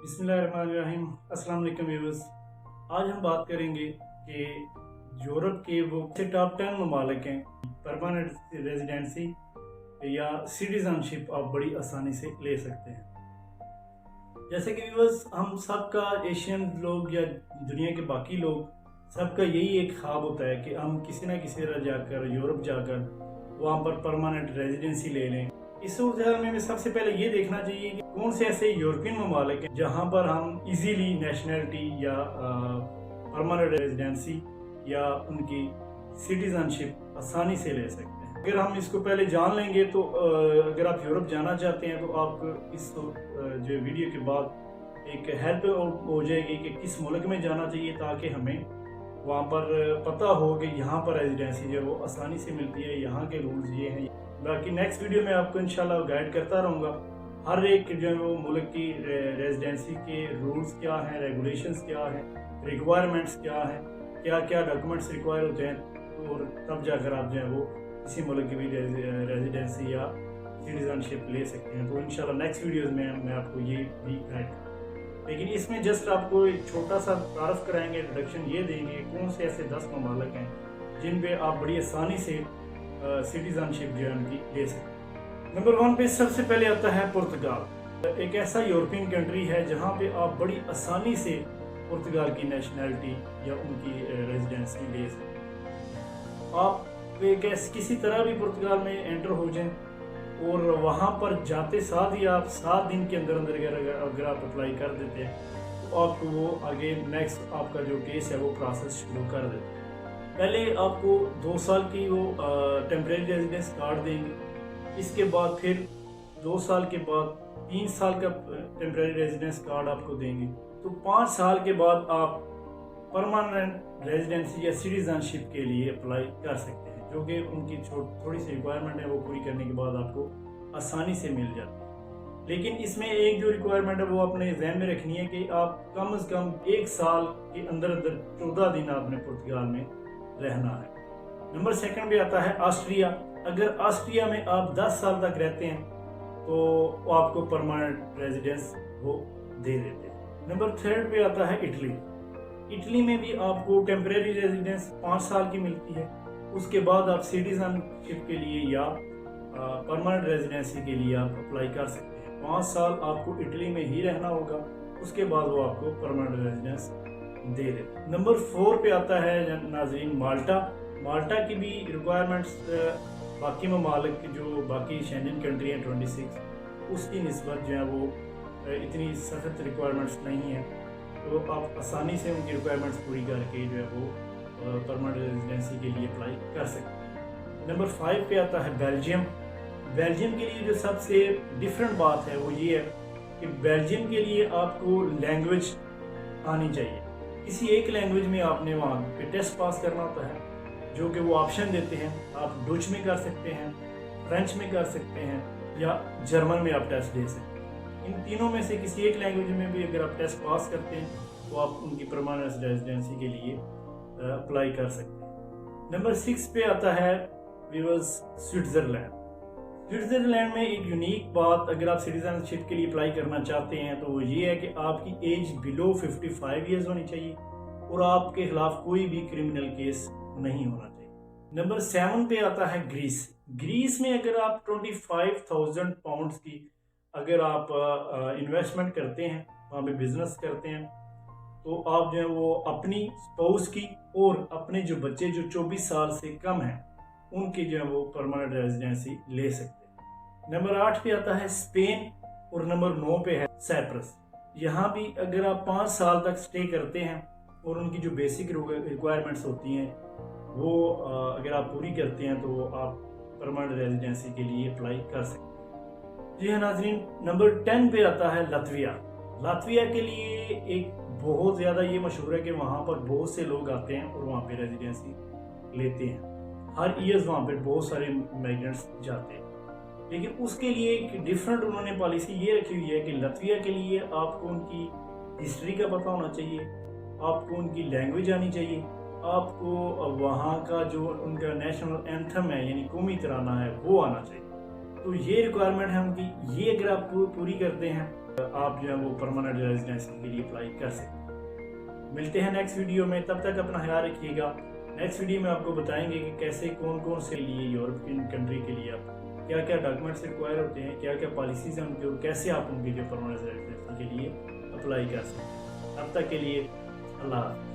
बिस्मिल्लाहिर्रहमानिर्रहीम। अस्सलाम वालेकुम व्यूअर्स। आज हम बात करेंगे कि यूरोप के वो टॉप 10 ममालिक हैं परमानेंट रेजिडेंसी या सिटीजनशिप आप बड़ी आसानी से ले सकते हैं। जैसे कि व्यूअर्स, हम सबका, एशियन लोग या दुनिया के बाकी लोग, सबका यही एक ख्वाब होता है कि हम किसी ना किसी तरह जाकर यूरोप जाकर वहाँ पर परमानेंट रेजिडेंसी ले लें। इस सूरत में सबसे पहले ये देखना चाहिए कि कौन से ऐसे यूरोपियन ममालिक हैं जहाँ पर हम इजीली नेशनलिटी या परमानेंट रेजिडेंसी या उनकी सिटीजनशिप आसानी से ले सकते हैं। अगर हम इसको पहले जान लेंगे तो अगर आप यूरोप जाना चाहते हैं तो आप इस जो वीडियो के बाद एक हेल्प हो जाएगी कि किस मुल्क में जाना चाहिए, ताकि हमें वहाँ पर पता हो कि यहाँ पर रेजिडेंसी जो है वो आसानी से मिलती है, यहाँ के रूल्स ये हैं। बाकी नेक्स्ट वीडियो में आपको इंशाल्लाह गाइड करता रहूँगा हर एक जो है वो मुल्क की रेजिडेंसी के रूल्स क्या हैं, रेगुलेशंस क्या हैं, रिक्वायरमेंट्स क्या हैं, क्या क्या डॉक्यूमेंट्स रिक्वायर होते हैं, और तब जाकर आप जो है वो किसी मुल्क की भी रेजिडेंसी या सिटीजनशिप ले सकते हैं। तो इंशाल्लाह नेक्स्ट वीडियोज़ में मैं आपको ये भी गाइड करूँगा। लेकिन इसमें जस्ट आपको एक छोटा सा तारफ़ कराएंगे, इंट्रोडक्शन ये देंगे कौन से ऐसे 10 ममालिक हैं जिन पे आप बड़ी आसानी से सिटीजनशिप जो है उनकी ले सकते हैं। नंबर 1 पे सबसे पहले आता है पुर्तगाल। एक ऐसा यूरोपियन कंट्री है जहाँ पे आप बड़ी आसानी से पुर्तगाल की नेशनलिटी या उनकी रेजिडेंसी ले सकते हैं। आप किसी तरह भी पुर्तगाल में एंटर हो जाएं और वहाँ पर जाते साथ ही आप 7 दिन के अंदर अगर आप अप्लाई कर देते हैं तो आपको वो आगे नेक्स्ट आपका जो केस है वो प्रोसेस शुरू कर देते हैं। पहले आपको 2 साल की वो टेम्परेरी रेजिडेंस कार्ड देंगे, इसके बाद फिर 2 साल के बाद 3 साल का टेम्परेरी रेजिडेंस कार्ड आपको देंगे। तो 5 साल के बाद आप परमानेंट रेजिडेंसी या सिटीजनशिप के लिए अप्लाई कर सकते हैं, जो कि उनकी थोड़ी सी रिक्वायरमेंट है वो पूरी करने के बाद आपको आसानी से मिल जाती है। लेकिन इसमें एक जो रिक्वायरमेंट है वो अपने ज़हन में रखनी है कि आप कम से कम 1 साल के अंदर अंदर 14 दिन आपने पुर्तगाल में रहना है। नंबर 2 पे आता है ऑस्ट्रिया। अगर ऑस्ट्रिया में आप 10 साल तक रहते हैं तो आपको परमानेंट रेजिडेंस वो दे देते हैं। नंबर 3 पे आता है इटली। इटली में भी आपको टेम्परेरी रेजिडेंस 5 साल की मिलती है, उसके बाद आप सिटीजनशिप के लिए या परमानेंट रेजिडेंसी के लिए आप अप्लाई कर सकते हैं। 5 साल आपको इटली में ही रहना होगा, उसके बाद वो आपको परमानेंट रेजिडेंस दे देते। नंबर 4 पे आता है नाज़रीन माल्टा। माल्टा की भी रिक्वायरमेंट्स बाकी ममालिक जो बाकी शेंजन कंट्री हैं 26 उसकी निस्बत जो है वो इतनी सख्त रिक्वायरमेंट्स नहीं है, तो आप आसानी से उनकी रिक्वायरमेंट्स पूरी करके जो है वो परमानेंट रेजिडेंसी के लिए अप्लाई कर सकते हैं। नंबर 5 पे आता है बेल्जियम। बेल्जियम के लिए जो सबसे डिफरेंट बात है वो ये है कि बेल्जियम के लिए आपको लैंग्वेज आनी चाहिए। किसी एक लैंग्वेज में आपने वहाँ पे टेस्ट पास करना होता है, जो कि वो ऑप्शन देते हैं। आप डच में कर सकते हैं, फ्रेंच में कर सकते हैं या जर्मन में आप टेस्ट दे सकते हैं। इन तीनों में से किसी एक लैंग्वेज में भी अगर आप टेस्ट पास करते हैं तो आप उनकी परमानेंट रेजिडेंसी के लिए अप्लाई कर सकते हैं। नंबर 6 पे आता है व्यूअर्स स्विट्ज़रलैंड। स्विट्ज़रलैंड में एक यूनिक बात, अगर आप सिटीजनशिप के लिए अप्लाई करना चाहते हैं तो वो ये है कि आपकी एज बिलो 55 ईयर्स होनी चाहिए और आपके खिलाफ कोई भी क्रिमिनल केस नहीं होना चाहिए। नंबर 7 पे आता है ग्रीस। ग्रीस में अगर आप 25,000 पाउंड्स की अगर आप इन्वेस्टमेंट करते हैं, वहाँ पे बिजनेस करते हैं, तो आप जो है वो अपनी स्पाउस की और अपने जो बच्चे जो 24 साल से कम हैं उनकी जो है वो परमानेंट रेजिडेंसी ले सकते हैं। नंबर 8 पे आता है स्पेन और नंबर 9 पे है साइप्रस। यहाँ भी अगर आप 5 साल तक स्टे करते हैं और उनकी जो बेसिक रिक्वायरमेंट्स होती हैं वो अगर आप पूरी करते हैं तो आप परमानेंट रेजिडेंसी के लिए अप्लाई कर सकते हैं। जी हाँ नाज़रीन, नंबर 10 पे आता है लातविया। लातविया के लिए एक बहुत ज़्यादा ये मशहूर है कि वहाँ पर बहुत से लोग आते हैं और वहाँ पे रेजिडेंसी लेते हैं। हर ईयर्स वहाँ पे बहुत सारे माइग्रेंट्स जाते हैं, लेकिन उसके लिए एक डिफरेंट उन्होंने पॉलिसी ये रखी हुई है कि लातविया के लिए आपको उनकी हिस्ट्री का पता होना चाहिए, आपको उनकी लैंग्वेज आनी चाहिए, आपको वहाँ का जो उनका नेशनल एंथम है यानी कौमी तराना है वो आना चाहिए। تو یہ ریکوائرمنٹ ہے ان کی، یہ اگر آپ پوری کرتے ہیں آپ جو ہے وہ پرماننٹ ریزیڈنسی کے لیے اپلائی کر سکتے ہیں۔ ملتے ہیں نیکسٹ ویڈیو میں، تب تک اپنا خیال رکھیے گا۔ نیکسٹ ویڈیو میں آپ کو بتائیں گے کہ کیسے کون سے لیے یورپین کنٹری کے لیے آپ کیا کیا ڈاکومنٹس ریکوائر ہوتے ہیں، کیا کیا پالیسیز ہیں ان کے، اور کیسے آپ ان کے جو پرماننٹ ریزیڈنسی کے لیے اپلائی کر سکتے ہیں۔ اب تک کے لیے اللہ حافظ۔